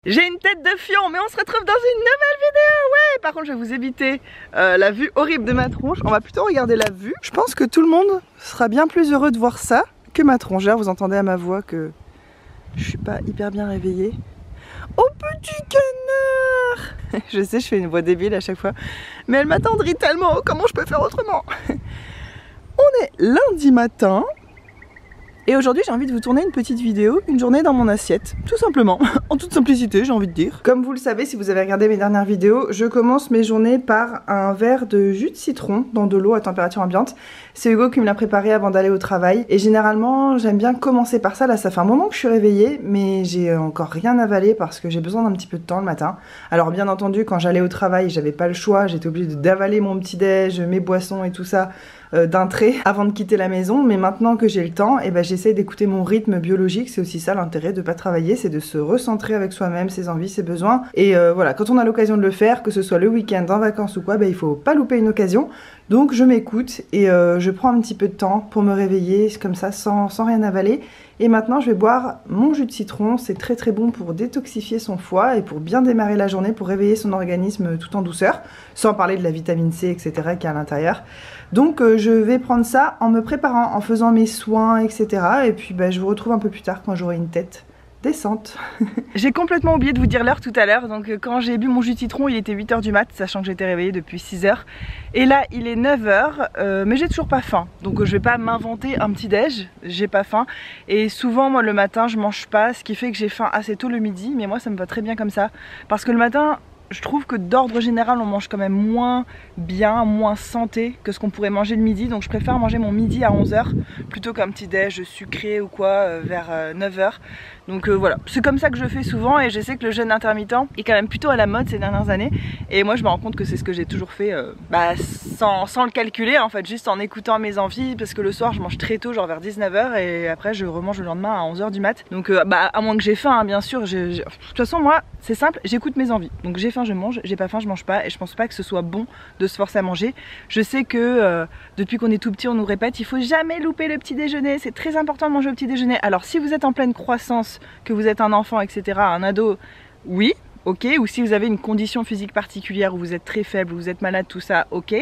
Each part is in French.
J'ai une tête de fion, mais on se retrouve dans une nouvelle vidéo, ouais. Par contre je vais vous éviter la vue horrible de ma tronche. On va plutôt regarder la vue. Je pense que tout le monde sera bien plus heureux de voir ça que ma tronche. Là, vous entendez à ma voix que je suis pas hyper bien réveillée. Oh petit canard. Je sais, je fais une voix débile à chaque fois, mais elle m'attendrit tellement, comment je peux faire autrement? On est lundi matin. Et aujourd'hui j'ai envie de vous tourner une petite vidéo, une journée dans mon assiette, tout simplement, en toute simplicité j'ai envie de dire. Comme vous le savez si vous avez regardé mes dernières vidéos, je commence mes journées par un verre de jus de citron dans de l'eau à température ambiante. C'est Hugo qui me l'a préparé avant d'aller au travail et généralement j'aime bien commencer par ça. Là ça fait un moment que je suis réveillée mais j'ai encore rien avalé parce que j'ai besoin d'un petit peu de temps le matin. Alors bien entendu quand j'allais au travail j'avais pas le choix, j'étais obligée d'avaler mon petit déj, mes boissons et tout ça d'un trait avant de quitter la maison, mais maintenant que j'ai le temps, et ben j'essaie d'écouter mon rythme biologique. C'est aussi ça l'intérêt de pas travailler, c'est de se recentrer avec soi-même, ses envies, ses besoins. Et voilà, quand on a l'occasion de le faire, que ce soit le week-end, en vacances ou quoi, ben il faut pas louper une occasion. Donc je m'écoute et je prends un petit peu de temps pour me réveiller comme ça sans rien avaler. Et maintenant je vais boire mon jus de citron, c'est très très bon pour détoxifier son foie et pour bien démarrer la journée, pour réveiller son organisme tout en douceur, sans parler de la vitamine C etc. qui est à l'intérieur. Donc je vais prendre ça en me préparant, en faisant mes soins etc. Et puis bah, je vous retrouve un peu plus tard quand j'aurai une tête décente. J'ai complètement oublié de vous dire l'heure tout à l'heure, donc quand j'ai bu mon jus de citron il était 8 h du mat, sachant que j'étais réveillée depuis 6 h. Et là il est 9 h, mais j'ai toujours pas faim, donc je vais pas m'inventer un petit déj, j'ai pas faim. Et souvent moi le matin je mange pas, ce qui fait que j'ai faim assez tôt le midi, mais moi ça me va très bien comme ça. Parce que le matin, je trouve que d'ordre général on mange quand même moins bien, moins santé que ce qu'on pourrait manger le midi. Donc je préfère manger mon midi à 11 h plutôt qu'un petit déj sucré ou quoi vers 9 h. Donc voilà, c'est comme ça que je fais souvent et je sais que le jeûne intermittent est quand même plutôt à la mode ces dernières années. Et moi je me rends compte que c'est ce que j'ai toujours fait sans le calculer en fait, juste en écoutant mes envies. Parce que le soir je mange très tôt, genre vers 19 h, et après je remange le lendemain à 11 h du mat. Donc à moins que j'ai faim hein, bien sûr, de toute façon moi c'est simple, j'écoute mes envies. Donc j'ai faim je mange, j'ai pas faim je mange pas. Et je pense pas que ce soit bon de se forcer à manger. Je sais que depuis qu'on est tout petit on nous répète il faut jamais louper le petit déjeuner, c'est très important de manger au petit déjeuner. Alors si vous êtes en pleine croissance, que vous êtes un enfant etc, un ado, oui ok, ou si vous avez une condition physique particulière où vous êtes très faible, où vous êtes malade, tout ça, ok.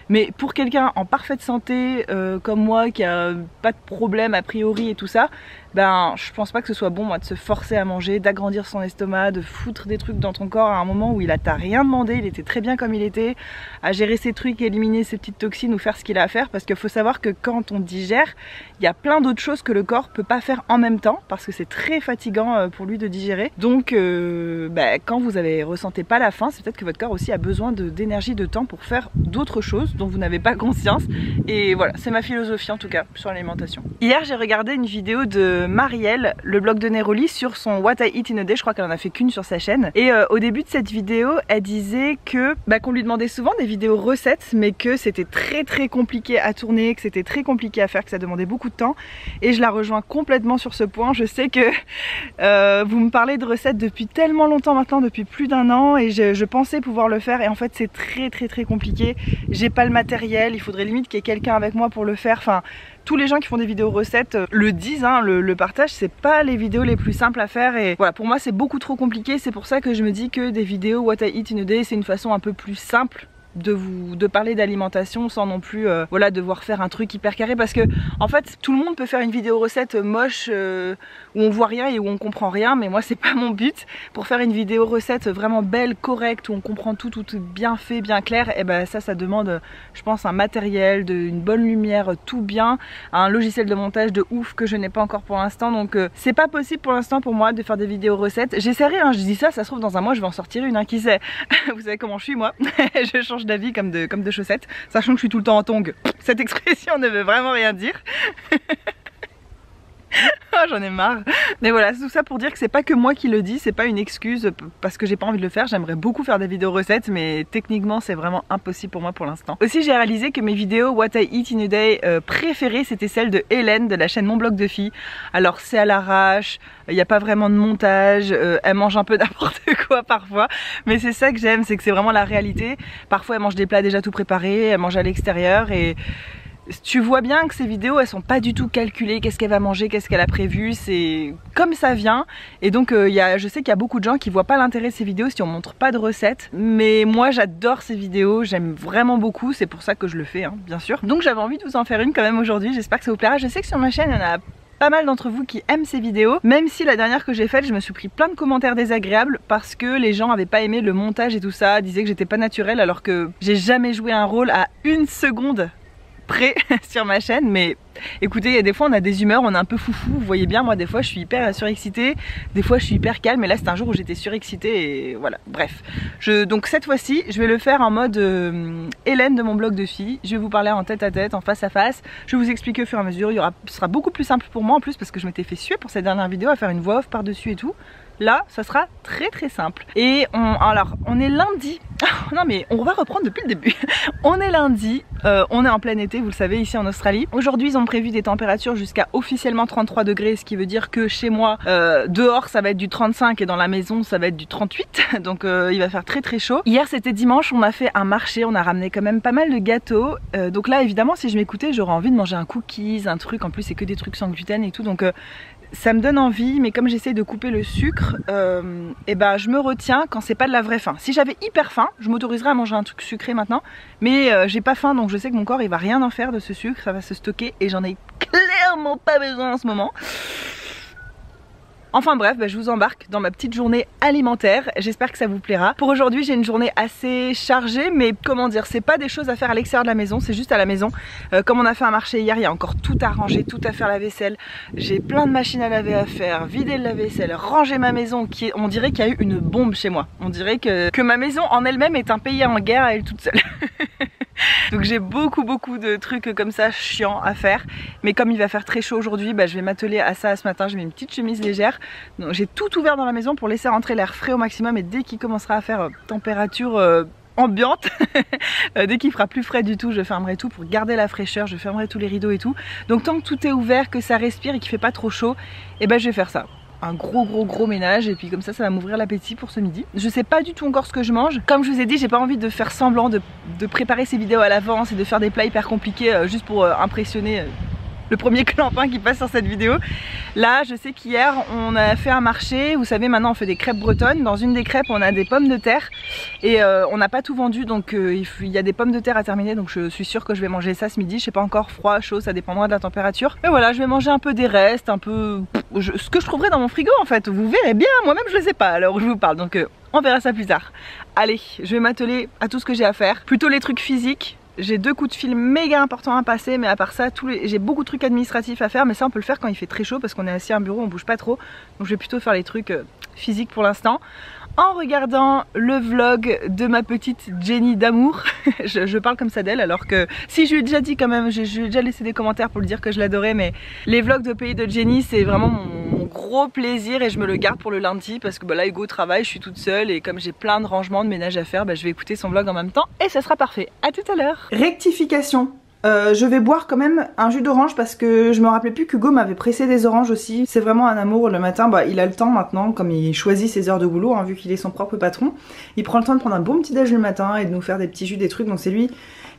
Mais pour quelqu'un en parfaite santé comme moi, qui a pas de problème a priori et tout ça, ben je pense pas que ce soit bon moi de se forcer à manger, d'agrandir son estomac, de foutre des trucs dans ton corps à un moment où t'a rien demandé, il était très bien comme il était, à gérer ses trucs, éliminer ses petites toxines ou faire ce qu'il a à faire. Parce qu'il faut savoir que quand on digère, il y a plein d'autres choses que le corps peut pas faire en même temps, parce que c'est très fatigant pour lui de digérer. Donc quand vous ressentez pas la faim, c'est peut-être que votre corps aussi a besoin d'énergie, de temps pour faire d'autres choses dont vous n'avez pas conscience. Et voilà, c'est ma philosophie en tout cas sur l'alimentation. Hier j'ai regardé une vidéo de Marielle, le blog de Neroli, sur son What I Eat in a Day. Je crois qu'elle en a fait qu'une sur sa chaîne. Et au début de cette vidéo, elle disait que qu'on lui demandait souvent des vidéos recettes, mais que c'était très compliqué à tourner, que c'était très compliqué à faire, que ça demandait beaucoup de temps. Et je la rejoins complètement sur ce point. Je sais que vous me parlez de recettes depuis tellement longtemps maintenant, depuis plus d'1 an, et je pensais pouvoir le faire. Et en fait, c'est très compliqué. J'ai pas le matériel. Il faudrait limite qu'il y ait quelqu'un avec moi pour le faire. Enfin, tous les gens qui font des vidéos recettes le disent, hein, le partagent, c'est pas les vidéos les plus simples à faire. Et voilà, pour moi c'est beaucoup trop compliqué. C'est pour ça que je me dis que des vidéos What I Eat in a Day, c'est une façon un peu plus simple de parler d'alimentation sans non plus voilà, devoir faire un truc hyper carré. Parce que en fait tout le monde peut faire une vidéo recette moche où on voit rien et où on comprend rien, mais moi c'est pas mon but. Pour faire une vidéo recette vraiment belle, correcte, où on comprend tout bien fait, bien clair, et ben ça demande je pense un matériel, une bonne lumière, tout bien, un logiciel de montage de ouf que je n'ai pas encore pour l'instant. Donc c'est pas possible pour l'instant pour moi de faire des vidéos recettes. J'essaierai, hein, je dis ça se trouve dans un mois je vais en sortir une, hein, qui sait. Vous savez comment je suis moi. Je change d'avis comme de chaussettes, sachant que je suis tout le temps en tongs. Cette expression ne veut vraiment rien dire. Oh, j'en ai marre. Mais voilà, tout ça pour dire que c'est pas que moi qui le dis, c'est pas une excuse parce que j'ai pas envie de le faire. J'aimerais beaucoup faire des vidéos recettes, mais techniquement c'est vraiment impossible pour moi pour l'instant. Aussi j'ai réalisé que mes vidéos What I Eat in a Day préférées, c'était celle de Hélène de la chaîne Mon Blog de Filles. Alors c'est à l'arrache, il n'y a pas vraiment de montage, elle mange un peu n'importe quoi parfois, mais c'est ça que j'aime, c'est que c'est vraiment la réalité. Parfois elle mange des plats déjà tout préparés, elle mange à l'extérieur et Tu vois bien que ces vidéos elles sont pas du tout calculées, qu'est-ce qu'elle va manger, qu'est-ce qu'elle a prévu, c'est comme ça vient. Et donc je sais qu'il y a beaucoup de gens qui voient pas l'intérêt de ces vidéos si on montre pas de recettes. Mais moi j'adore ces vidéos, j'aime vraiment beaucoup, c'est pour ça que je le fais hein, bien sûr. Donc j'avais envie de vous en faire une quand même aujourd'hui, j'espère que ça vous plaira. Je sais que sur ma chaîne il y en a pas mal d'entre vous qui aiment ces vidéos, même si la dernière que j'ai faite je me suis pris plein de commentaires désagréables parce que les gens avaient pas aimé le montage et tout ça, disaient que j'étais pas naturelle alors que j'ai jamais joué un rôle à 1 seconde près sur ma chaîne. Mais écoutez, il y a des fois on a des humeurs, on est un peu foufou, vous voyez bien, moi des fois je suis hyper surexcitée, des fois je suis hyper calme, et là c'est un jour où j'étais surexcitée et voilà, bref. Donc cette fois-ci je vais le faire en mode Hélène de mon blog de filles, je vais vous parler en tête à tête, en face à face, je vais vous expliquer au fur et à mesure, ce sera beaucoup plus simple pour moi en plus parce que je m'étais fait suer pour cette dernière vidéo à faire une voix off par dessus et tout. Là, ça sera très simple. Et alors, on est lundi. Non mais on va reprendre depuis le début. On est lundi, on est en plein été, vous le savez, ici en Australie. Aujourd'hui, ils ont prévu des températures jusqu'à officiellement 33 degrés, ce qui veut dire que chez moi, dehors, ça va être du 35 et dans la maison, ça va être du 38. Donc il va faire très chaud. Hier, c'était dimanche, on a fait un marché, on a ramené quand même pas mal de gâteaux. Donc là, évidemment, si je m'écoutais, j'aurais envie de manger un cookies, un truc. En plus, c'est que des trucs sans gluten et tout. Donc ça me donne envie, mais comme j'essaye de couper le sucre, et ben je me retiens quand c'est pas de la vraie faim. Si j'avais hyper faim, je m'autoriserais à manger un truc sucré maintenant, mais j'ai pas faim, donc je sais que mon corps il va rien en faire de ce sucre, ça va se stocker et j'en ai clairement pas besoin en ce moment. Enfin bref, je vous embarque dans ma petite journée alimentaire, j'espère que ça vous plaira. Pour aujourd'hui j'ai une journée assez chargée, mais comment dire, c'est pas des choses à faire à l'extérieur de la maison, c'est juste à la maison. Comme on a fait un marché hier, il y a encore tout à ranger, tout à faire la vaisselle. J'ai plein de machines à laver à faire, vider le lave-vaisselle, ranger ma maison, on dirait qu'il y a eu une bombe chez moi. On dirait que ma maison en elle-même est un pays en guerre à elle toute seule. Donc j'ai beaucoup de trucs comme ça chiants à faire. Mais comme il va faire très chaud aujourd'hui, je vais m'atteler à ça ce matin. Je mets une petite chemise légère. J'ai tout ouvert dans la maison pour laisser rentrer l'air frais au maximum. Et dès qu'il commencera à faire température ambiante, dès qu'il fera plus frais du tout, je fermerai tout pour garder la fraîcheur. Je fermerai tous les rideaux et tout. Donc tant que tout est ouvert, que ça respire et qu'il fait pas trop chaud, je vais faire ça. Un gros ménage, et puis comme ça va m'ouvrir l'appétit pour ce midi. Je sais pas du tout encore ce que je mange. Comme je vous ai dit, j'ai pas envie de faire semblant de préparer ces vidéos à l'avance et de faire des plats hyper compliqués juste pour impressionner le premier clampin qui passe sur cette vidéo. Là je sais qu'hier on a fait un marché, vous savez maintenant on fait des crêpes bretonnes. Dans une des crêpes on a des pommes de terre et on n'a pas tout vendu, donc il y a des pommes de terre à terminer, donc je suis sûre que je vais manger ça ce midi. Je sais pas encore, froid, chaud, ça dépendra de la température. Mais voilà, je vais manger un peu des restes, un peu ce que je trouverai dans mon frigo en fait, vous verrez bien, moi-même je le sais pas alors je vous parle, donc on verra ça plus tard. Allez, je vais m'atteler à tout ce que j'ai à faire, plutôt les trucs physiques. J'ai 2 coups de fil méga importants à passer, mais à part ça, j'ai beaucoup de trucs administratifs à faire, mais ça on peut le faire quand il fait très chaud parce qu'on est assis à un bureau, on bouge pas trop. Donc je vais plutôt faire les trucs physiques pour l'instant. En regardant le vlog de ma petite Jenny d'amour, je parle comme ça d'elle alors que si je lui ai déjà dit quand même, je lui ai déjà laissé des commentaires pour lui dire que je l'adorais, mais les vlogs de pays de Jenny c'est vraiment mon gros plaisir et je me le garde pour le lundi parce que là Hugo travaille, je suis toute seule et comme j'ai plein de rangements de ménage à faire, je vais écouter son vlog en même temps et ça sera parfait. À tout à l'heure. Rectification. Je vais boire quand même un jus d'orange parce que je me rappelais plus qu'Hugo m'avait pressé des oranges aussi. C'est vraiment un amour le matin, il a le temps maintenant, comme il choisit ses heures de boulot, vu qu'il est son propre patron. Il prend le temps de prendre un bon petit déj le matin et de nous faire des petits jus, des trucs, donc c'est lui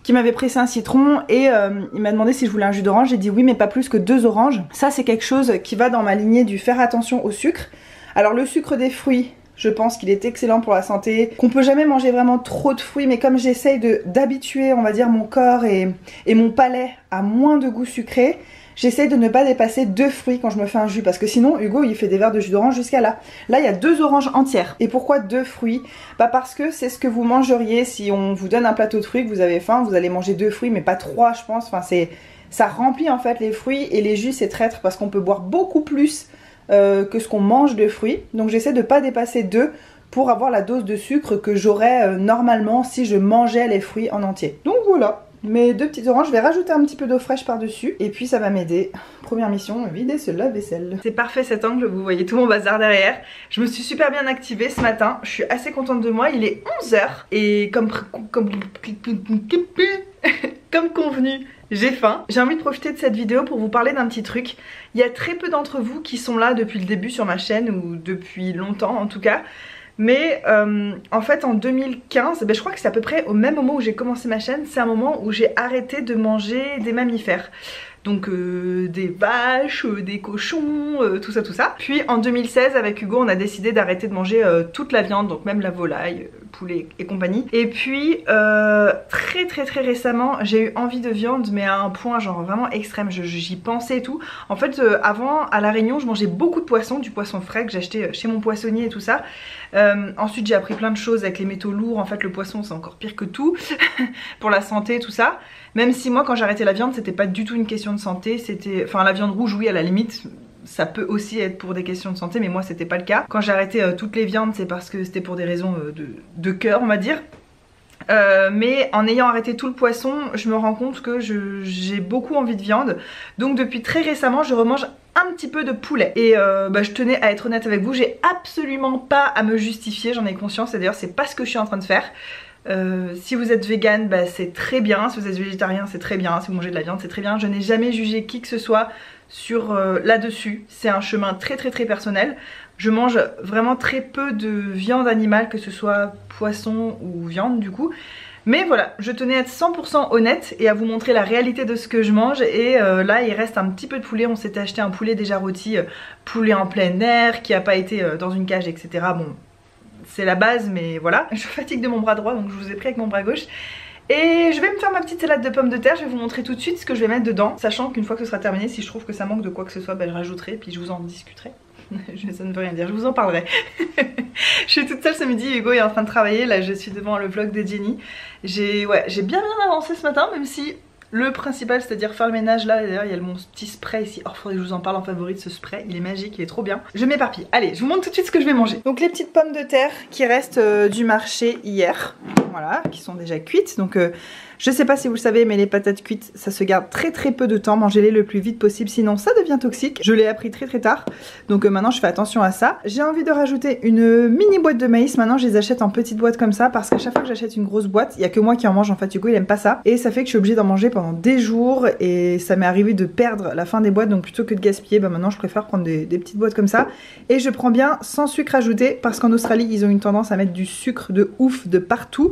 qui m'avait pressé un citron et il m'a demandé si je voulais un jus d'orange. J'ai dit oui mais pas plus que 2 oranges. Ça c'est quelque chose qui va dans ma lignée du faire attention au sucre. Alors le sucre des fruits, je pense qu'il est excellent pour la santé, qu'on peut jamais manger vraiment trop de fruits, mais comme j'essaye d'habituer, on va dire, mon corps et mon palais à moins de goût sucré, j'essaye de ne pas dépasser 2 fruits quand je me fais un jus, parce que sinon Hugo il fait des verres de jus d'orange jusqu'à là. Là il y a 2 oranges entières. Et pourquoi 2 fruits? Parce que c'est ce que vous mangeriez si on vous donne un plateau de fruits, que vous avez faim, vous allez manger 2 fruits, mais pas 3 je pense. Enfin ça remplit en fait les fruits, et les jus c'est traître parce qu'on peut boire beaucoup plus que ce qu'on mange de fruits. Donc j'essaie de pas dépasser 2 pour avoir la dose de sucre que j'aurais normalement si je mangeais les fruits en entier. Donc voilà, mes 2 petites oranges, je vais rajouter un petit peu d'eau fraîche par dessus et puis ça va m'aider. Première mission, vider ce lave-vaisselle. C'est parfait cet angle, vous voyez tout mon bazar derrière. Je me suis super bien activée ce matin, je suis assez contente de moi. Il est 11 h et comme convenu, j'ai faim. J'ai envie de profiter de cette vidéo pour vous parler d'un petit truc. Il y a très peu d'entre vous qui sont là depuis le début sur ma chaîne, ou depuis longtemps en tout cas. Mais en fait en 2015, je crois que c'est à peu près au même moment où j'ai commencé ma chaîne, c'est un moment où j'ai arrêté de manger des mammifères. Donc des vaches, des cochons, tout ça tout ça. Puis en 2016 avec Hugo on a décidé d'arrêter de manger toute la viande, donc même la volaille, poulet et compagnie. Et puis très récemment j'ai eu envie de viande, mais à un point genre vraiment extrême, j'y pensais et tout. En fait avant à La Réunion je mangeais beaucoup de poissons, du poisson frais que j'achetais chez mon poissonnier et tout ça. Ensuite j'ai appris plein de choses avec les métaux lourds, en fait le poisson c'est encore pire que tout pour la santé tout ça. Même si moi quand j'ai arrêté la viande c'était pas du tout une question de santé, c'était, enfin la viande rouge oui à la limite ça peut aussi être pour des questions de santé, mais moi c'était pas le cas. Quand j'ai arrêté toutes les viandes c'est parce que c'était pour des raisons de cœur on va dire. Mais en ayant arrêté tout le poisson, je me rends compte que j'ai beaucoup envie de viande. Donc depuis très récemment je remange un petit peu de poulet. Et je tenais à être honnête avec vous, j'ai absolument pas à me justifier, j'en ai conscience, et d'ailleurs c'est pas ce que je suis en train de faire. Si vous êtes vegan, c'est très bien. Si vous êtes végétarien, c'est très bien. Si vous mangez de la viande, c'est très bien. Je n'ai jamais jugé qui que ce soit sur là-dessus. C'est un chemin très personnel. Je mange vraiment très peu de viande animale, que ce soit poisson ou viande du coup. Mais voilà, je tenais à être 100% honnête et à vous montrer la réalité de ce que je mange. Et là il reste un petit peu de poulet, on s'était acheté un poulet déjà rôti, poulet en plein air, qui n'a pas été dans une cage etc. Bon, c'est la base mais voilà. Je fatigue de mon bras droit donc je vous ai pris avec mon bras gauche. Et je vais me faire ma petite salade de pommes de terre, je vais vous montrer tout de suite ce que je vais mettre dedans. Sachant qu'une fois que ce sera terminé, si je trouve que ça manque de quoi que ce soit, je rajouterai puis je vous en discuterai. Ça ne veut rien dire, je vous en parlerai. Je suis toute seule ce midi, Hugo est en train de travailler, là je suis devant le vlog de Jenny. J'ai bien avancé ce matin, même si le principal c'est à dire faire le ménage là, d'ailleurs il y a mon petit spray ici. Oh faudrait que je vous en parle en favori de ce spray, il est magique, il est trop bien. Je m'éparpille, allez je vous montre tout de suite ce que je vais manger. Donc les petites pommes de terre qui restent du marché hier, voilà, qui sont déjà cuites. Donc je sais pas si vous le savez mais les patates cuites ça se garde très peu de temps, mangez-les le plus vite possible sinon ça devient toxique. Je l'ai appris très tard, donc maintenant je fais attention à ça. J'ai envie de rajouter une mini boîte de maïs, maintenant je les achète en petites boîtes comme ça parce qu'à chaque fois que j'achète une grosse boîte, il y a que moi qui en mange en fait, Hugo il aime pas ça. Et ça fait que je suis obligée d'en manger pendant des jours et ça m'est arrivé de perdre la fin des boîtes, donc plutôt que de gaspiller, maintenant je préfère prendre des petites boîtes comme ça. Et je prends bien sans sucre ajouté parce qu'en Australie ils ont une tendance à mettre du sucre de ouf de partout.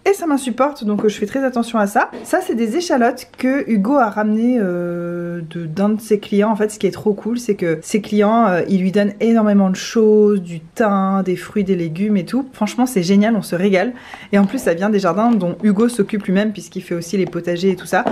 Et ça m'insupporte, donc je fais très attention à ça. Ça c'est des échalotes que Hugo a ramené d'un de ses clients. En fait ce qui est trop cool c'est que ses clients ils lui donnent énormément de choses, du thym, des fruits, des légumes et tout. Franchement c'est génial, on se régale. Et en plus ça vient des jardins dont Hugo s'occupe lui-même puisqu'il fait aussi les potagers et tout ça.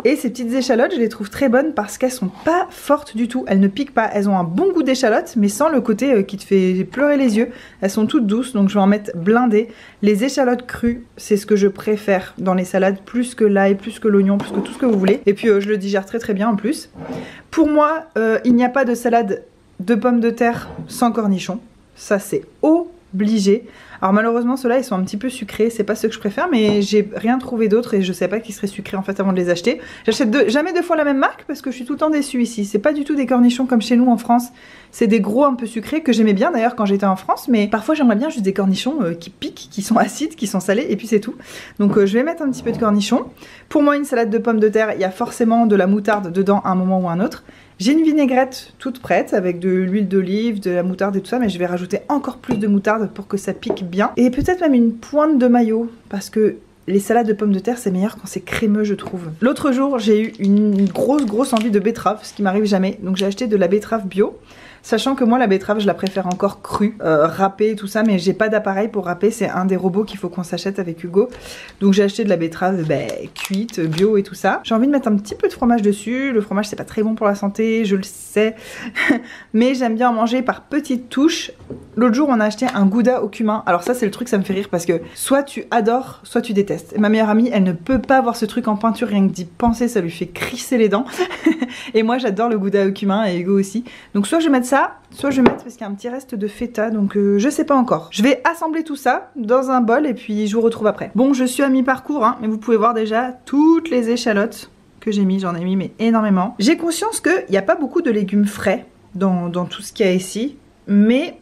Et ces petites échalotes je les trouve très bonnes parce qu'elles sont pas fortes du tout. Elles ne piquent pas, elles ont un bon goût d'échalote mais sans le côté qui te fait pleurer les yeux. Elles sont toutes douces donc je vais en mettre blindées. Les échalotes crues c'est ce que je préfère dans les salades, plus que l'ail, plus que l'oignon, plus que tout ce que vous voulez. Et puis je le digère très bien en plus. Pour moi, il n'y a pas de salade de pommes de terre sans cornichons. Ça c'est obligé. Alors malheureusement ceux-là ils sont un petit peu sucrés, c'est pas ce que je préfère mais j'ai rien trouvé d'autre et je sais pas qu'ils seraient sucrés en fait avant de les acheter. J'achète jamais deux fois la même marque parce que je suis tout le temps déçue ici. C'est pas du tout des cornichons comme chez nous en France, c'est des gros un peu sucrés que j'aimais bien d'ailleurs quand j'étais en France, mais parfois j'aimerais bien juste des cornichons qui piquent, qui sont acides, qui sont salés et puis c'est tout. Donc je vais mettre un petit peu de cornichons. Pour moi une salade de pommes de terre il y a forcément de la moutarde dedans à un moment ou à un autre. J'ai une vinaigrette toute prête avec de l'huile d'olive, de la moutarde et tout ça, mais je vais rajouter encore plus de moutarde pour que ça pique bien. Et peut-être même une pointe de mayo parce que les salades de pommes de terre c'est meilleur quand c'est crémeux je trouve. L'autre jour j'ai eu une grosse envie de betterave, ce qui m'arrive jamais, donc j'ai acheté de la betterave bio. Sachant que moi la betterave je la préfère encore crue, râpée et tout ça, mais j'ai pas d'appareil pour râper, c'est un des robots qu'il faut qu'on s'achète avec Hugo. Donc j'ai acheté de la betterave cuite, bio et tout ça. J'ai envie de mettre un petit peu de fromage dessus, le fromage c'est pas très bon pour la santé, je le sais, mais j'aime bien en manger par petites touches. L'autre jour on a acheté un gouda au cumin, alors ça c'est le truc ça me fait rire parce que soit tu adores, soit tu détestes. Et ma meilleure amie elle ne peut pas voir ce truc en peinture, rien que d'y penser ça lui fait crisser les dents. Et moi j'adore le gouda au cumin et Hugo aussi. Donc soit je vais mettre ça, soit je vais mettre parce qu'il y a un petit reste de feta, donc je sais pas encore. Je vais assembler tout ça dans un bol et puis je vous retrouve après. Bon je suis à mi-parcours hein, mais vous pouvez voir déjà toutes les échalotes que j'ai mis, j'en ai mis mais énormément. J'ai conscience qu'il n'y a pas beaucoup de légumes frais dans tout ce qu'il y a ici, mais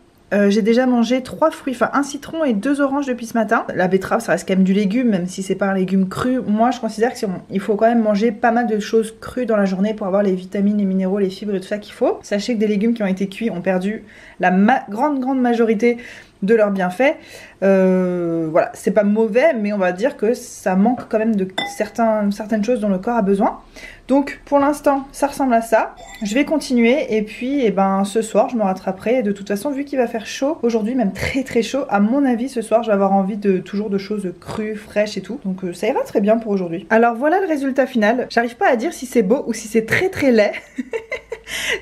j'ai déjà mangé 3 fruits, enfin un citron et 2 oranges depuis ce matin. La betterave ça reste quand même du légume, même si c'est pas un légume cru. Moi je considère qu'il faut quand même manger pas mal de choses crues dans la journée pour avoir les vitamines, les minéraux, les fibres et tout ça qu'il faut. Sachez que des légumes qui ont été cuits ont perdu la grande majorité de leurs bienfaits. Voilà, c'est pas mauvais, mais on va dire que ça manque quand même de certaines choses dont le corps a besoin. Donc pour l'instant ça ressemble à ça. Je vais continuer et puis eh ben, ce soir je me rattraperai. Et de toute façon vu qu'il va faire chaud aujourd'hui, même très très chaud, à mon avis ce soir je vais avoir envie de toujours de choses crues, fraîches et tout. Donc ça ira très bien pour aujourd'hui. Alors voilà le résultat final. J'arrive pas à dire si c'est beau ou si c'est très très laid.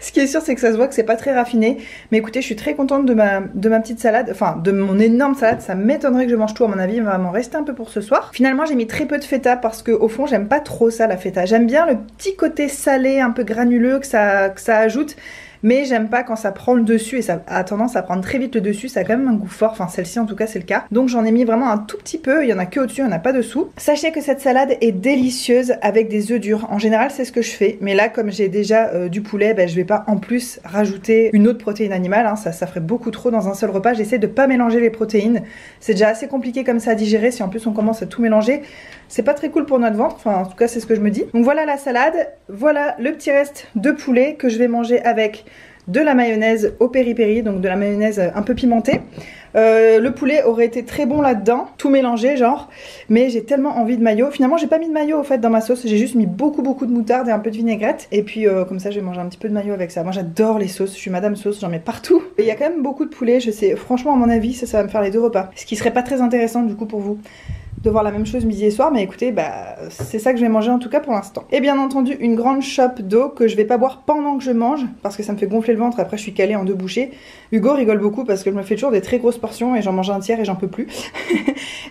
Ce qui est sûr c'est que ça se voit que c'est pas très raffiné. Mais écoutez, je suis très contente de ma petite salade. Enfin de mon énorme salade. Ça m'étonnerait que je mange tout, à mon avis il va m'en rester un peu pour ce soir. Finalement j'ai mis très peu de feta parce que au fond j'aime pas trop ça la feta. J'aime bien le petit côté salé un peu granuleux que ça ajoute, mais j'aime pas quand ça prend le dessus et ça a tendance à prendre très vite le dessus. Ça a quand même un goût fort, enfin celle-ci en tout cas c'est le cas. Donc j'en ai mis vraiment un tout petit peu, il y en a que au-dessus, il n'y en a pas dessous. Sachez que cette salade est délicieuse avec des œufs durs. En général c'est ce que je fais, mais là comme j'ai déjà du poulet, ben, je vais pas en plus rajouter une autre protéine animale, hein. Ça ferait beaucoup trop dans un seul repas. J'essaie de pas mélanger les protéines, c'est déjà assez compliqué comme ça à digérer. Si en plus on commence à tout mélanger, c'est pas très cool pour notre ventre, enfin en tout cas c'est ce que je me dis. Donc voilà la salade, voilà le petit reste de poulet que je vais manger avec de la mayonnaise au peri-péri, donc de la mayonnaise un peu pimentée. Le poulet aurait été très bon là-dedans, tout mélangé genre, mais j'ai tellement envie de mayo. Finalement j'ai pas mis de mayo au fait dans ma sauce, j'ai juste mis beaucoup de moutarde et un peu de vinaigrette. Et puis comme ça je vais manger un petit peu de mayo avec ça. Moi j'adore les sauces, je suis madame sauce, j'en mets partout. Et il y a quand même beaucoup de poulet, je sais, franchement à mon avis ça va me faire les 2 repas. Ce qui serait pas très intéressant du coup pour vous de voir la même chose midi et soir, mais écoutez, bah c'est ça que je vais manger en tout cas pour l'instant. Et bien entendu une grande chope d'eau que je vais pas boire pendant que je mange parce que ça me fait gonfler le ventre, après je suis calée en 2 bouchées. Hugo rigole beaucoup parce que je me fais toujours des très grosses portions et j'en mange un tiers et j'en peux plus.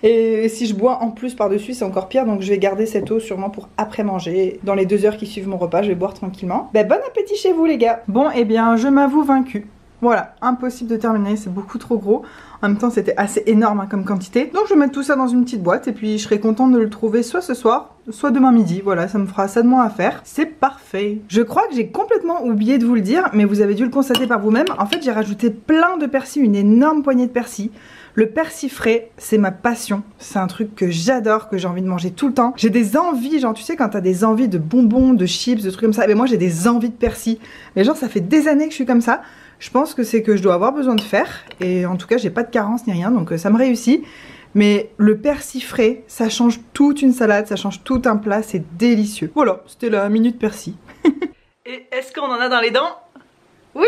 Et si je bois en plus par dessus c'est encore pire, donc je vais garder cette eau sûrement pour après manger. Dans les 2 heures qui suivent mon repas je vais boire tranquillement. Bah bon appétit chez vous les gars. Bon et bien je m'avoue vaincue. Voilà, impossible de terminer, c'est beaucoup trop gros. En même temps c'était assez énorme hein, comme quantité. Donc je vais mettre tout ça dans une petite boîte et puis je serai contente de le trouver soit ce soir, soit demain midi. Voilà, ça me fera ça de moins à faire. C'est parfait. Je crois que j'ai complètement oublié de vous le dire, mais vous avez dû le constater par vous-même. En fait j'ai rajouté plein de persil, une énorme poignée de persil. Le persil frais, c'est ma passion. C'est un truc que j'adore, que j'ai envie de manger tout le temps. J'ai des envies, genre tu sais quand t'as des envies de bonbons, de chips, de trucs comme ça. Mais moi j'ai des envies de persil. Mais genre ça fait des années que je suis comme ça. Je pense que c'est que je dois avoir besoin de faire. Et en tout cas j'ai pas de carence ni rien, donc ça me réussit. Mais le persil frais, ça change toute une salade, ça change tout un plat, c'est délicieux. Voilà, c'était la minute persil. Et est-ce qu'on en a dans les dents? Oui.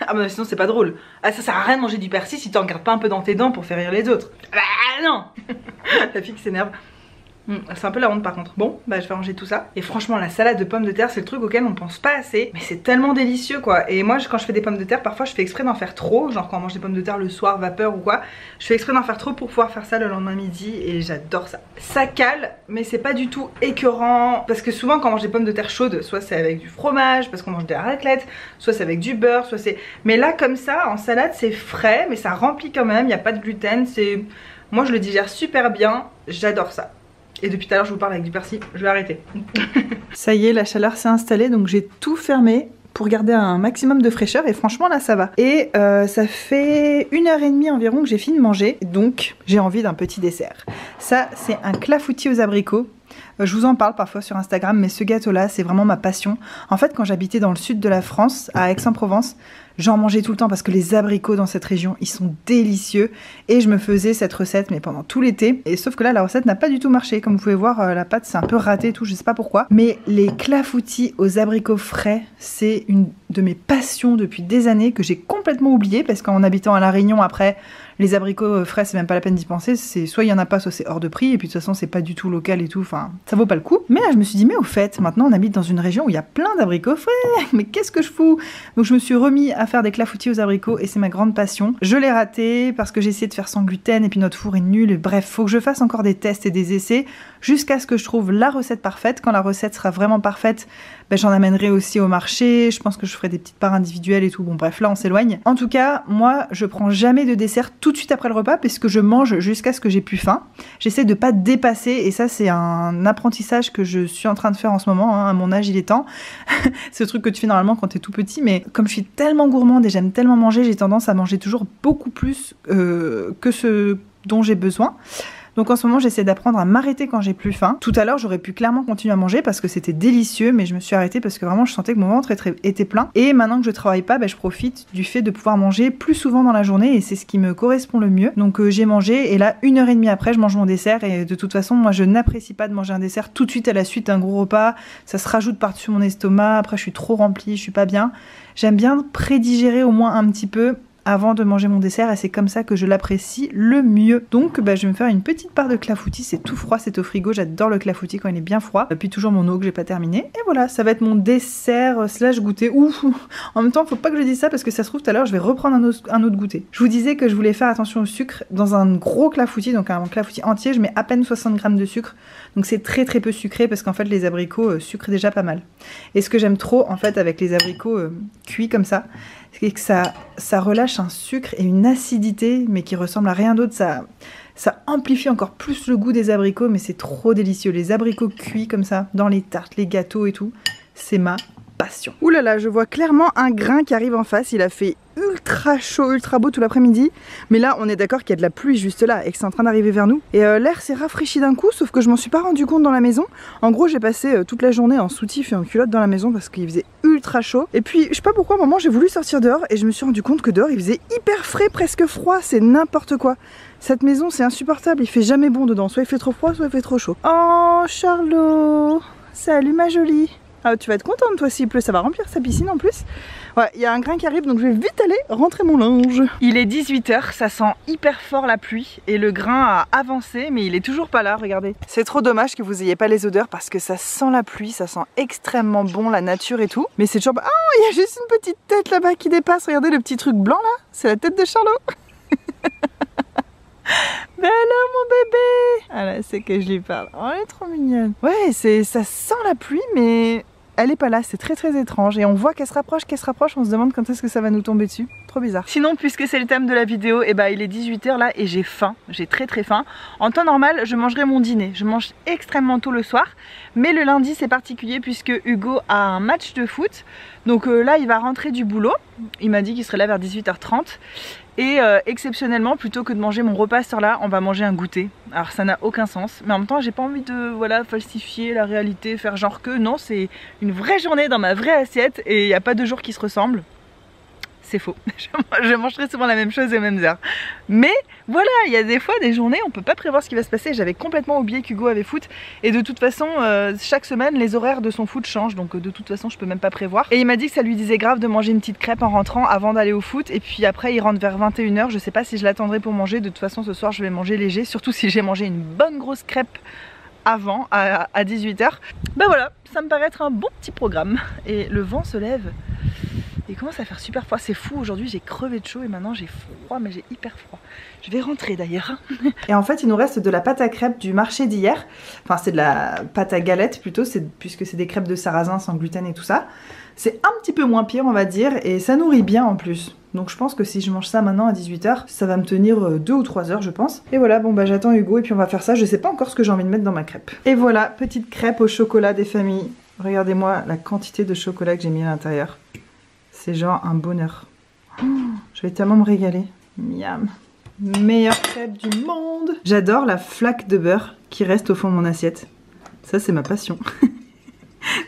Ah bah sinon c'est pas drôle. Ah ça sert à rien de manger du persil si t'en gardes pas un peu dans tes dents pour faire rire les autres. Bah non. La fille qui s'énerve. C'est un peu la honte par contre. Bon bah je vais ranger tout ça. Et franchement la salade de pommes de terre c'est le truc auquel on pense pas assez. Mais c'est tellement délicieux quoi. Et moi quand je fais des pommes de terre parfois je fais exprès d'en faire trop. Genre quand on mange des pommes de terre le soir vapeur ou quoi, je fais exprès d'en faire trop pour pouvoir faire ça le lendemain midi. Et j'adore ça. Ça cale mais c'est pas du tout écœurant. Parce que souvent quand on mange des pommes de terre chaudes, soit c'est avec du fromage parce qu'on mange de la raclette, soit c'est avec du beurre, soit c'est... Mais là comme ça en salade c'est frais mais ça remplit quand même. Il n'y a pas de gluten. Moi je le digère super bien. J'adore ça. Et depuis tout à l'heure je vous parle avec du persil, je vais arrêter. Ça y est, la chaleur s'est installée, donc j'ai tout fermé pour garder un maximum de fraîcheur et franchement là ça va. Et ça fait 1h30 environ que j'ai fini de manger, donc j'ai envie d'un petit dessert. Ça c'est un clafoutis aux abricots. Je vous en parle parfois sur Instagram, mais ce gâteau là c'est vraiment ma passion. En fait quand j'habitais dans le sud de la France, à Aix-en-Provence, j'en mangeais tout le temps parce que les abricots dans cette région ils sont délicieux. Et je me faisais cette recette mais pendant tout l'été. Et sauf que là la recette n'a pas du tout marché. Comme vous pouvez voir la pâte c'est un peu raté et tout, je sais pas pourquoi. Mais les clafoutis aux abricots frais, c'est une de mes passions depuis des années que j'ai complètement oublié. Parce qu'en habitant à La Réunion après, les abricots frais c'est même pas la peine d'y penser. C'est soit il y en a pas, soit c'est hors de prix. Et puis de toute façon c'est pas du tout local et tout, enfin ça vaut pas le coup. Mais là je me suis dit mais au fait maintenant on habite dans une région où il y a plein d'abricots frais. Mais qu'est-ce que je fous? Donc je me suis remis à faire des clafoutis aux abricots et c'est ma grande passion. Je l'ai raté parce que j'ai essayé de faire sans gluten et puis notre four est nul. Et bref, faut que je fasse encore des tests et des essais jusqu'à ce que je trouve la recette parfaite. Quand la recette sera vraiment parfaite, ben, j'en amènerai aussi au marché. Je pense que je ferai des petites parts individuelles et tout. Bon bref, là on s'éloigne. En tout cas, moi je prends jamais de dessert tout de suite après le repas puisque je mange jusqu'à ce que j'ai plus faim. J'essaie de pas dépasser et ça c'est un apprentissage que je suis en train de faire en ce moment. Hein. À mon âge il est temps. C'est le truc que tu fais normalement quand t'es tout petit, mais comme je suis tellement gourmande et j'aime tellement manger, j'ai tendance à manger toujours beaucoup plus que ce dont j'ai besoin. Donc en ce moment j'essaie d'apprendre à m'arrêter quand j'ai plus faim. Tout à l'heure j'aurais pu clairement continuer à manger parce que c'était délicieux, mais je me suis arrêtée parce que vraiment je sentais que mon ventre était plein. Et maintenant que je travaille pas, je profite du fait de pouvoir manger plus souvent dans la journée et c'est ce qui me correspond le mieux. Donc j'ai mangé et là 1h30 après je mange mon dessert et de toute façon moi je n'apprécie pas de manger un dessert tout de suite à la suite d'un gros repas. Ça se rajoute par-dessus mon estomac, après je suis trop remplie, je suis pas bien. J'aime bien prédigérer au moins un petit peu avant de manger mon dessert et c'est comme ça que je l'apprécie le mieux. Donc je vais me faire une petite part de clafoutis, c'est tout froid, c'est au frigo, j'adore le clafoutis quand il est bien froid. Puis toujours mon eau que j'ai pas terminé. Et voilà, ça va être mon dessert slash goûter. Ouf. En même temps, faut pas que je dise ça parce que ça se trouve tout à l'heure je vais reprendre un autre goûter. Je vous disais que je voulais faire attention au sucre dans un gros clafoutis, donc un clafoutis entier, je mets à peine 60 g de sucre. Donc c'est très très peu sucré parce qu'en fait les abricots sucrent déjà pas mal. Et ce que j'aime trop en fait avec les abricots cuits comme ça, c'est que ça relâche un sucre et une acidité mais qui ressemble à rien d'autre. Ça amplifie encore plus le goût des abricots, mais c'est trop délicieux. Les abricots cuits comme ça dans les tartes, les gâteaux et tout, c'est ma passion. Ouh là là, je vois clairement un grain qui arrive en face. Il a fait ultra chaud, ultra beau tout l'après-midi. Mais là, on est d'accord qu'il y a de la pluie juste là et que c'est en train d'arriver vers nous. Et l'air s'est rafraîchi d'un coup, sauf que je m'en suis pas rendu compte dans la maison. En gros, j'ai passé toute la journée en soutif et en culotte dans la maison parce qu'il faisait ultra chaud. Et puis, je sais pas pourquoi, à un moment, j'ai voulu sortir dehors et je me suis rendu compte que dehors, il faisait hyper frais, presque froid. C'est n'importe quoi. Cette maison, c'est insupportable. Il fait jamais bon dedans. Soit il fait trop froid, soit il fait trop chaud. Oh, Charlot! Salut ma jolie! Ah, tu vas être contente toi s'il pleut, ça va remplir sa piscine en plus. Ouais, il y a un grain qui arrive donc je vais vite aller rentrer mon linge. Il est 18 h, ça sent hyper fort la pluie et le grain a avancé mais il est toujours pas là, regardez. C'est trop dommage que vous ayez pas les odeurs parce que ça sent la pluie, ça sent extrêmement bon, la nature et tout. Mais c'est toujours... Ah, il y a juste une petite tête là-bas qui dépasse, regardez le petit truc blanc là, c'est la tête de Charlot. Mais alors mon bébé! Ah là, c'est que je lui parle. Oh, elle est trop mignonne. Ouais, ça sent la pluie mais... elle est pas là, c'est très très étrange et on voit qu'elle se rapproche, on se demande quand est-ce que ça va nous tomber dessus. Trop bizarre. Sinon, puisque c'est le thème de la vidéo, il est 18 h là et j'ai faim, j'ai très très faim. En temps normal, je mangerai mon dîner, je mange extrêmement tôt le soir, mais le lundi c'est particulier puisque Hugo a un match de foot. Donc là, il va rentrer du boulot, il m'a dit qu'il serait là vers 18 h 30. Et exceptionnellement, plutôt que de manger mon repas à cette heure-là, on va manger un goûter. Alors ça n'a aucun sens, mais en même temps j'ai pas envie de falsifier la réalité, faire genre que non, c'est une vraie journée dans ma vraie assiette et il n'y a pas deux jours qui se ressemblent. C'est faux, je mangerai souvent la même chose aux mêmes heures. Mais voilà, il y a des fois des journées, on peut pas prévoir ce qui va se passer. J'avais complètement oublié qu'Hugo avait foot et de toute façon, chaque semaine, les horaires de son foot changent. Donc de toute façon, je peux même pas prévoir. Et il m'a dit que ça lui disait grave de manger une petite crêpe en rentrant avant d'aller au foot. Et puis après, il rentre vers 21 h. Je sais pas si je l'attendrai pour manger. De toute façon, ce soir, je vais manger léger. Surtout si j'ai mangé une bonne grosse crêpe avant, à 18 h. Ben voilà, ça me paraît être un bon petit programme. Et le vent se lève. Il commence à faire super froid, c'est fou, aujourd'hui j'ai crevé de chaud et maintenant j'ai froid, mais j'ai hyper froid. Je vais rentrer d'ailleurs. Et en fait il nous reste de la pâte à crêpes du marché d'hier. Enfin c'est de la pâte à galette plutôt, puisque c'est des crêpes de sarrasin sans gluten et tout ça. C'est un petit peu moins pire on va dire et ça nourrit bien en plus. Donc je pense que si je mange ça maintenant à 18 h, ça va me tenir 2 ou 3 heures je pense. Et voilà, bon j'attends Hugo et puis on va faire ça. Je sais pas encore ce que j'ai envie de mettre dans ma crêpe. Et voilà, petite crêpe au chocolat des familles. Regardez-moi la quantité de chocolat que j'ai mis à l'intérieur. C'est genre un bonheur. Oh, je vais tellement me régaler. Miam. Meilleure crêpe du monde. J'adore la flaque de beurre qui reste au fond de mon assiette. Ça, c'est ma passion.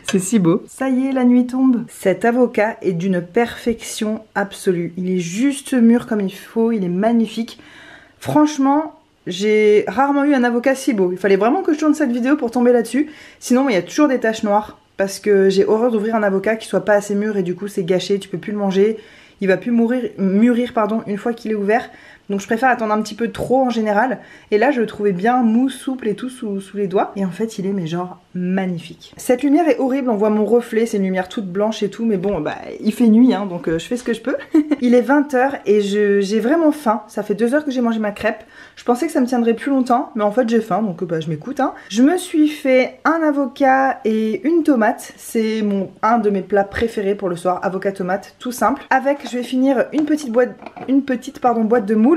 C'est si beau. Ça y est, la nuit tombe. Cet avocat est d'une perfection absolue. Il est juste mûr comme il faut. Il est magnifique. Franchement, j'ai rarement eu un avocat si beau. Il fallait vraiment que je tourne cette vidéo pour tomber là-dessus. Sinon, il y a toujours des taches noires. Parce que j'ai horreur d'ouvrir un avocat qui soit pas assez mûr et du coup c'est gâché, tu peux plus le manger. Il va plus mûrir une fois qu'il est ouvert. Donc je préfère attendre un petit peu trop en général. Et là je le trouvais bien mou, souple et tout sous les doigts. Et en fait il est mais genre magnifique. Cette lumière est horrible, on voit mon reflet, c'est une lumière toute blanche et tout. Mais bon bah il fait nuit hein, donc je fais ce que je peux. Il est 20 h et j'ai vraiment faim. Ça fait 2 heures que j'ai mangé ma crêpe. Je pensais que ça me tiendrait plus longtemps. Mais en fait j'ai faim donc je m'écoute hein. Je me suis fait un avocat et une tomate. C'est un de mes plats préférés pour le soir. Avocat tomate, tout simple. Avec je vais finir une petite boîte de moules.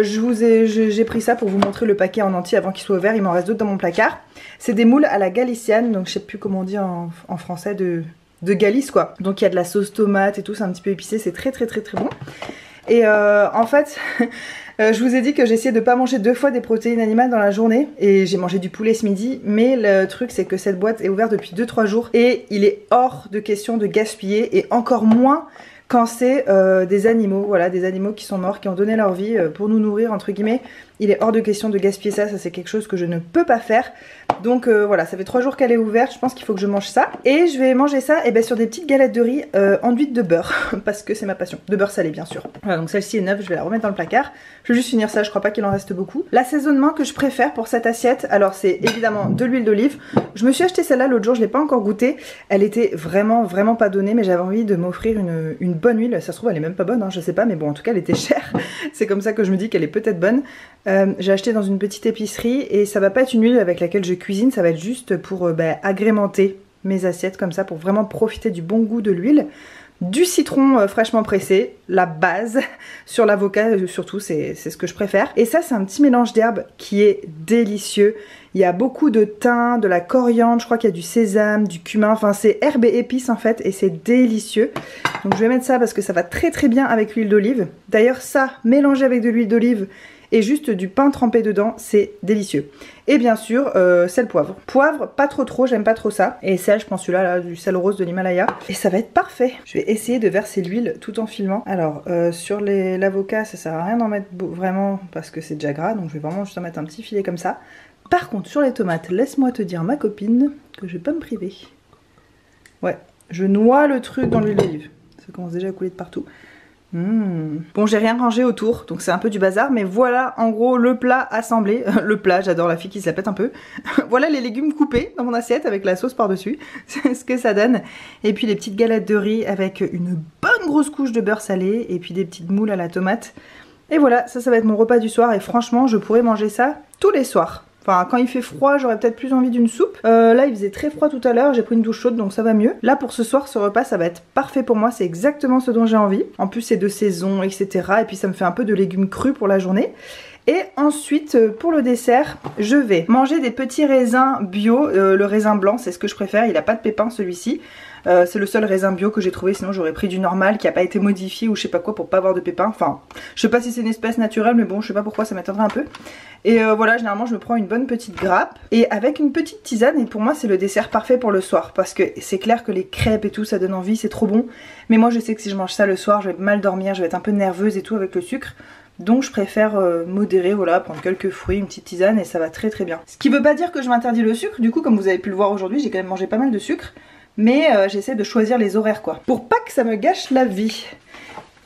J'ai pris ça pour vous montrer le paquet en entier avant qu'il soit ouvert. Il m'en reste d'autres dans mon placard. C'est des moules à la galicienne, donc je sais plus comment on dit en français, de Galice quoi. Donc il y a de la sauce tomate et tout, c'est un petit peu épicé, c'est très très très très bon. Et en fait, je vous ai dit que j'essayais de pas manger 2 fois des protéines animales dans la journée. Et j'ai mangé du poulet ce midi. Mais le truc c'est que cette boîte est ouverte depuis 2-3 jours. Et il est hors de question de gaspiller. Et encore moins quand c'est des animaux, voilà, des animaux qui sont morts, qui ont donné leur vie pour nous nourrir entre guillemets. Il est hors de question de gaspiller ça, c'est quelque chose que je ne peux pas faire. Donc voilà, ça fait 3 jours qu'elle est ouverte, je pense qu'il faut que je mange ça. Et je vais manger ça sur des petites galettes de riz enduites de beurre, parce que c'est ma passion. De beurre salé bien sûr. Voilà, donc celle-ci est neuve, je vais la remettre dans le placard. Je vais juste finir ça, je crois pas qu'il en reste beaucoup. L'assaisonnement que je préfère pour cette assiette, alors c'est évidemment de l'huile d'olive. Je me suis acheté celle-là l'autre jour, je l'ai pas encore goûtée. Elle était vraiment pas donnée, mais j'avais envie de m'offrir une bonne huile. Ça se trouve elle est même pas bonne, hein, je sais pas, mais bon en tout cas elle était chère. C'est comme ça que je me dis qu'elle est peut-être bonne. J'ai acheté dans une petite épicerie et ça va pas être une huile avec laquelle je cuisine, ça va être juste pour agrémenter mes assiettes comme ça, pour vraiment profiter du bon goût de l'huile. Du citron fraîchement pressé, la base, sur l'avocat surtout, c'est ce que je préfère. Et ça c'est un petit mélange d'herbes qui est délicieux. Il y a beaucoup de thym, de la coriandre, je crois qu'il y a du sésame, du cumin, enfin c'est herbes et épices en fait et c'est délicieux. Donc je vais mettre ça parce que ça va très bien avec l'huile d'olive. D'ailleurs ça, mélangé avec de l'huile d'olive et juste du pain trempé dedans, c'est délicieux. Et bien sûr, sel poivre. Poivre, pas trop, j'aime pas trop ça. Et sel, je prends celui-là, là, du sel rose de l'Himalaya. Et ça va être parfait. Je vais essayer de verser l'huile tout en filmant. Alors, sur l'avocat, ça sert à rien d'en mettre vraiment parce que c'est déjà gras. Donc je vais vraiment juste en mettre un petit filet comme ça. Par contre, sur les tomates, laisse-moi te dire, ma copine, que je vais pas me priver. Ouais, je noie le truc dans l'huile d'olive. Ça commence déjà à couler de partout. Bon, j'ai rien rangé autour, donc c'est un peu du bazar, mais voilà en gros le plat assemblé. Le plat, j'adore la fille qui se la pète un peu. Voilà les légumes coupés dans mon assiette avec la sauce par-dessus. C'est ce que ça donne. Et puis les petites galettes de riz avec une bonne grosse couche de beurre salé et puis des petites moules à la tomate. Et voilà, ça va être mon repas du soir et franchement, je pourrais manger ça tous les soirs. Enfin, quand il fait froid, j'aurais peut-être plus envie d'une soupe. Là, il faisait très froid tout à l'heure, j'ai pris une douche chaude, donc ça va mieux. Là, pour ce soir, ce repas, ça va être parfait pour moi. C'est exactement ce dont j'ai envie. En plus, c'est de saison, etc. Et puis, ça me fait un peu de légumes crus pour la journée. Et ensuite, pour le dessert, je vais manger des petits raisins bio. Le raisin blanc, c'est ce que je préfère. Il n'a pas de pépins, celui-ci. C'est le seul raisin bio que j'ai trouvé, sinon j'aurais pris du normal qui n'a pas été modifié ou je sais pas quoi pour pas avoir de pépins. Enfin, je sais pas si c'est une espèce naturelle, mais bon, je sais pas pourquoi, ça m'étonnerait un peu. Et voilà, généralement je me prends une bonne petite grappe et avec une petite tisane. Et pour moi c'est le dessert parfait pour le soir, parce que c'est clair que les crêpes et tout ça donne envie, c'est trop bon. Mais moi je sais que si je mange ça le soir, je vais mal dormir, je vais être un peu nerveuse et tout avec le sucre. Donc je préfère modérer, voilà, prendre quelques fruits, une petite tisane et ça va très bien. Ce qui veut pas dire que je m'interdis le sucre, du coup comme vous avez pu le voir aujourd'hui, j'ai quand même mangé pas mal de sucre. Mais j'essaie de choisir les horaires quoi, pour pas que ça me gâche la vie.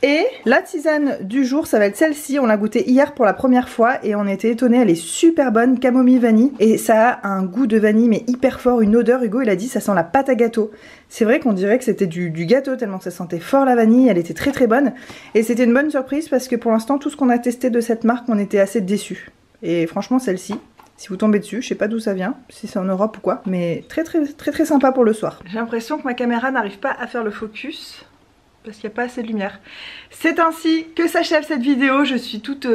Et la tisane du jour, ça va être celle-ci. On l'a goûtée hier pour la première fois et on était étonnés. Elle est super bonne, camomille vanille. Et ça a un goût de vanille mais hyper fort, une odeur. Hugo il a dit ça sent la pâte à gâteau. C'est vrai qu'on dirait que c'était du gâteau tellement que ça sentait fort la vanille. Elle était très bonne. Et c'était une bonne surprise parce que pour l'instant tout ce qu'on a testé de cette marque, on était assez déçus. Et franchement celle-ci, si vous tombez dessus, je sais pas d'où ça vient, si c'est en Europe ou quoi, mais très sympa pour le soir. J'ai l'impression que ma caméra n'arrive pas à faire le focus parce qu'il n'y a pas assez de lumière. C'est ainsi que s'achève cette vidéo. Je suis toute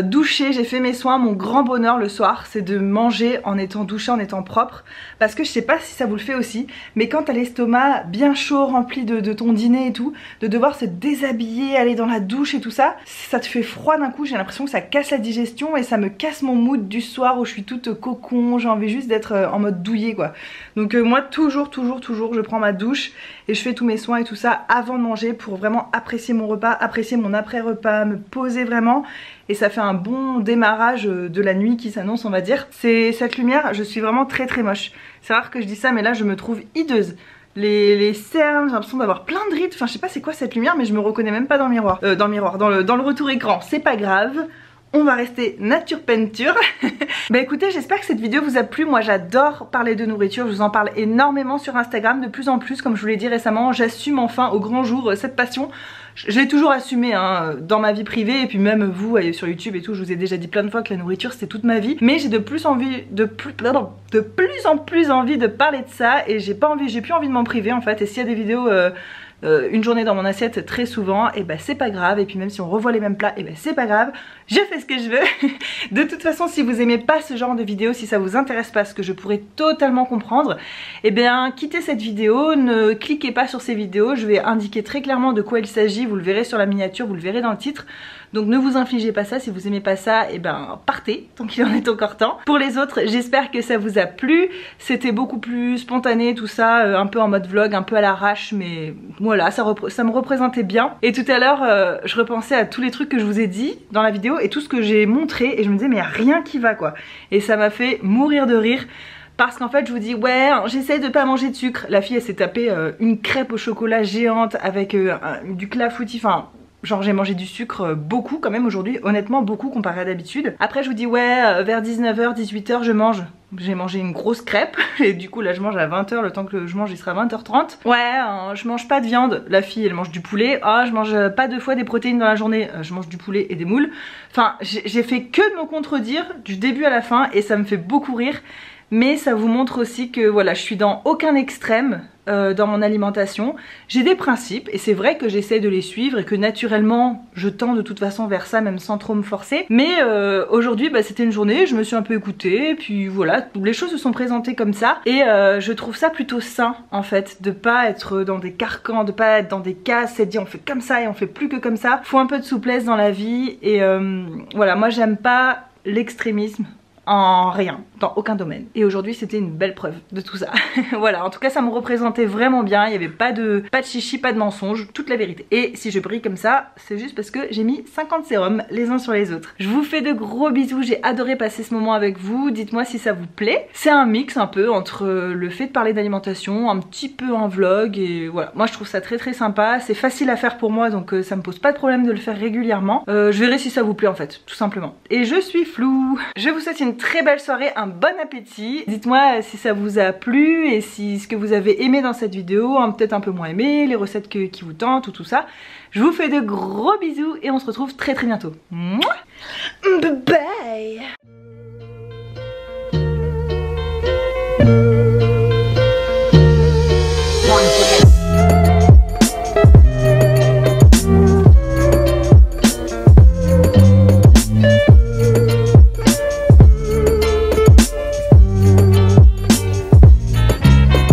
douchée, j'ai fait mes soins. Mon grand bonheur le soir, c'est de manger en étant douchée, en étant propre. Parce que je sais pas si ça vous le fait aussi, mais quand t'as l'estomac bien chaud, rempli de ton dîner et tout, de devoir se déshabiller, aller dans la douche et tout ça, ça te fait froid d'un coup. J'ai l'impression que ça casse la digestion et ça me casse mon mood du soir où je suis toute cocon. J'ai envie juste d'être en mode douillet quoi. Donc moi toujours je prends ma douche et je fais tous mes soins et tout ça avant de manger pour vraiment apprécier mon repas, apprécier mon après-repas, me poser vraiment. Et ça fait un bon démarrage de la nuit qui s'annonce, on va dire. C'est cette lumière, je suis vraiment très moche. C'est rare que je dis ça, mais là je me trouve hideuse. Les cernes, j'ai l'impression d'avoir plein de rides. Enfin je sais pas c'est quoi cette lumière, mais je me reconnais même pas dans le miroir. Dans le retour écran, c'est pas grave. On va rester nature peinture. Bah écoutez, j'espère que cette vidéo vous a plu. Moi j'adore parler de nourriture, je vous en parle énormément sur Instagram de plus en plus. Comme je vous l'ai dit récemment, j'assume enfin au grand jour cette passion. Je l'ai toujours assumé hein, dans ma vie privée et puis même vous sur YouTube et tout, je vous ai déjà dit plein de fois que la nourriture c'était toute ma vie. Mais j'ai de plus en plus envie de parler de ça et j'ai plus envie de m'en priver en fait. Et s'il y a des vidéos une journée dans mon assiette très souvent, et ben c'est pas grave. Et puis même si on revoit les mêmes plats, et ben c'est pas grave, je fais ce que je veux. De toute façon, si vous aimez pas ce genre de vidéo, si ça vous intéresse pas, ce que je pourrais totalement comprendre, et bien quittez cette vidéo, ne cliquez pas sur ces vidéos. Je vais indiquer très clairement de quoi il s'agit, vous le verrez sur la miniature, vous le verrez dans le titre. Donc ne vous infligez pas ça, si vous aimez pas ça, et ben partez, tant qu'il en est encore temps. Pour les autres, j'espère que ça vous a plu. C'était beaucoup plus spontané tout ça, un peu en mode vlog, un peu à l'arrache, mais voilà, ça me représentait bien. Et tout à l'heure, je repensais à tous les trucs que je vous ai dit dans la vidéo et tout ce que j'ai montré, et je me disais mais y a rien qui va quoi. Et ça m'a fait mourir de rire. Parce qu'en fait je vous dis ouais j'essaie de pas manger de sucre. La fille elle s'est tapée une crêpe au chocolat géante avec du clafoutis, enfin genre j'ai mangé du sucre beaucoup quand même aujourd'hui, honnêtement beaucoup comparé à d'habitude. Après je vous dis ouais vers 19h, 18h je mange. J'ai mangé une grosse crêpe et du coup là je mange à 20h, le temps que je mange il sera 20h30. Ouais je mange pas de viande, la fille elle mange du poulet. Ah je mange pas 2 fois des protéines dans la journée, je mange du poulet et des moules. Enfin j'ai fait que de me contredire du début à la fin et ça me fait beaucoup rire. Mais ça vous montre aussi que voilà, je suis dans aucun extrême dans mon alimentation. J'ai des principes et c'est vrai que j'essaie de les suivre et que naturellement je tends de toute façon vers ça même sans trop me forcer. Mais aujourd'hui bah, c'était une journée, je me suis un peu écoutée et puis voilà, les choses se sont présentées comme ça. Et je trouve ça plutôt sain en fait, de pas être dans des carcans, de pas être dans des cases, c'est dire on fait comme ça et on fait plus que comme ça. Faut un peu de souplesse dans la vie et voilà, moi j'aime pas l'extrémisme. En rien, dans aucun domaine. Et aujourd'hui c'était une belle preuve de tout ça. Voilà, en tout cas ça me représentait vraiment bien. Il n'y avait pas de chichi, pas de mensonge, toute la vérité. Et si je brille comme ça, c'est juste parce que j'ai mis 50 sérums les uns sur les autres. Je vous fais de gros bisous, j'ai adoré passer ce moment avec vous. Dites-moi si ça vous plaît. C'est un mix un peu entre le fait de parler d'alimentation, un petit peu en vlog et voilà. Moi je trouve ça très sympa, c'est facile à faire pour moi donc ça me pose pas de problème de le faire régulièrement. Je verrai si ça vous plaît en fait, tout simplement. Et je suis floue. Je vous souhaite une très belle soirée, un bon appétit. Dites-moi si ça vous a plu et si ce que vous avez aimé dans cette vidéo, peut-être un peu moins aimé, les recettes qui vous tentent ou tout ça. Je vous fais de gros bisous et on se retrouve très bientôt. Mouah. Bye bye.